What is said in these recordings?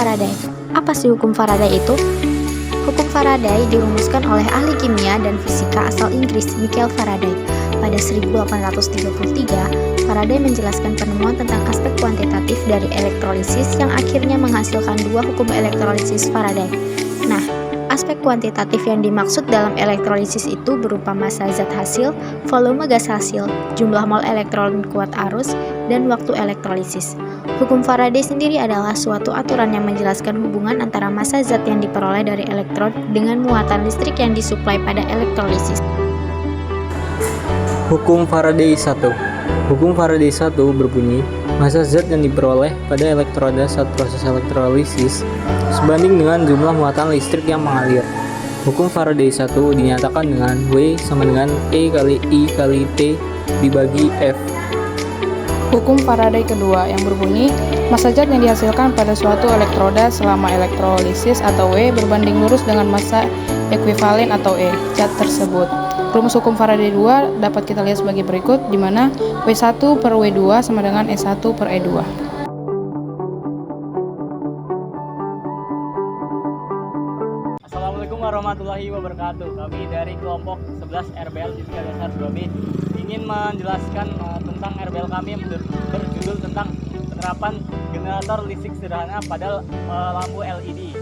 Faraday. Apa sih hukum Faraday itu? Hukum Faraday dirumuskan oleh ahli kimia dan fisika asal Inggris Michael Faraday. Pada 1833, Faraday menjelaskan penemuan tentang aspek kuantitatif dari elektrolisis yang akhirnya menghasilkan dua hukum elektrolisis Faraday. Nah, aspek kuantitatif yang dimaksud dalam elektrolisis itu berupa massa zat hasil, volume gas hasil, jumlah mol elektron kuat arus, dan waktu elektrolisis. Hukum Faraday sendiri adalah suatu aturan yang menjelaskan hubungan antara massa zat yang diperoleh dari elektron dengan muatan listrik yang disuplai pada elektrolisis. Hukum Faraday 1. Hukum Faraday 1 berbunyi, massa zat yang diperoleh pada elektroda saat proses elektrolisis sebanding dengan jumlah muatan listrik yang mengalir. Hukum Faraday 1 dinyatakan dengan W sama dengan E kali I kali T dibagi F. Hukum Faraday kedua yang berbunyi, massa zat yang dihasilkan pada suatu elektroda selama elektrolisis atau W berbanding lurus dengan massa ekuivalen atau E zat tersebut. Rumus hukum Faraday 2 dapat kita lihat sebagai berikut, di mana W1 per W2 sama dengan E1 per E2. Assalamualaikum warahmatullahi wabarakatuh. Kami dari kelompok 11 RBL Fisika Dasar 2B ingin menjelaskan tentang RBL kami yang berjudul tentang penerapan generator listrik sederhana pada lampu LED.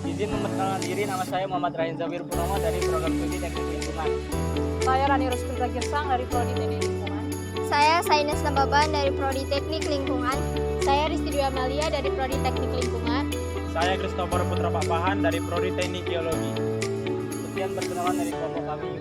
Izin memperkenalkan diri, nama saya Muhammad Rahim Zawir Purnomo dari Program Studi Teknik Lingkungan. Saya Rani Rusprita Girsang dari Prodi Teknik Lingkungan. Saya Saines Nababan dari Prodi Teknik Lingkungan. Saya Risti Dwi Amalia dari Prodi Teknik Lingkungan. Saya Christopher Putra Pakpahan dari Prodi Teknik Geologi. Sekian perkenalan dari kelompok kami.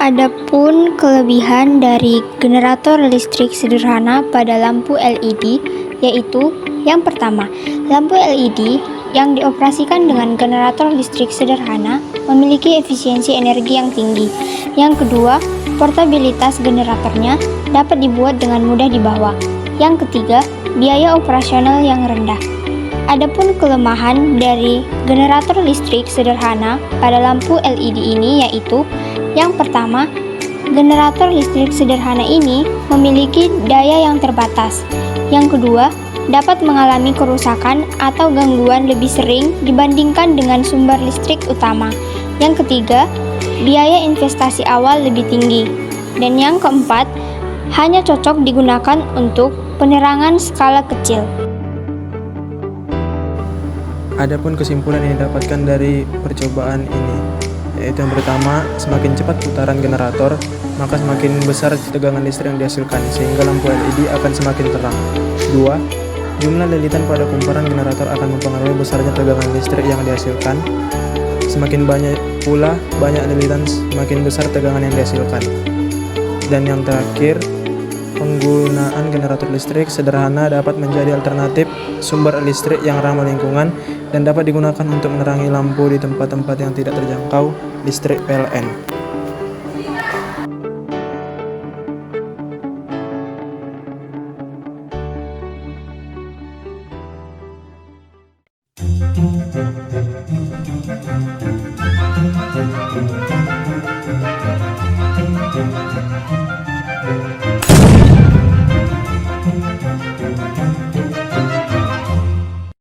Adapun kelebihan dari generator listrik sederhana pada lampu LED yaitu yang pertama, lampu LED yang dioperasikan dengan generator listrik sederhana memiliki efisiensi energi yang tinggi. Yang kedua, portabilitas generatornya dapat dibuat dengan mudah dibawa. Yang ketiga, biaya operasional yang rendah. Adapun kelemahan dari generator listrik sederhana pada lampu LED ini yaitu yang pertama, generator listrik sederhana ini memiliki daya yang terbatas. Yang kedua, dapat mengalami kerusakan atau gangguan lebih sering dibandingkan dengan sumber listrik utama. Yang ketiga, biaya investasi awal lebih tinggi. Dan yang keempat, hanya cocok digunakan untuk penerangan skala kecil. Adapun kesimpulan yang didapatkan dari percobaan ini, yaitu yang pertama, semakin cepat putaran generator, maka semakin besar tegangan listrik yang dihasilkan, sehingga lampu LED akan semakin terang. 2. Jumlah lilitan pada kumparan generator akan mempengaruhi besarnya tegangan listrik yang dihasilkan. Semakin banyak lilitan, semakin besar tegangan yang dihasilkan. Dan yang terakhir, penggunaan generator listrik sederhana dapat menjadi alternatif sumber listrik yang ramah lingkungan dan dapat digunakan untuk menerangi lampu di tempat-tempat yang tidak terjangkau listrik PLN.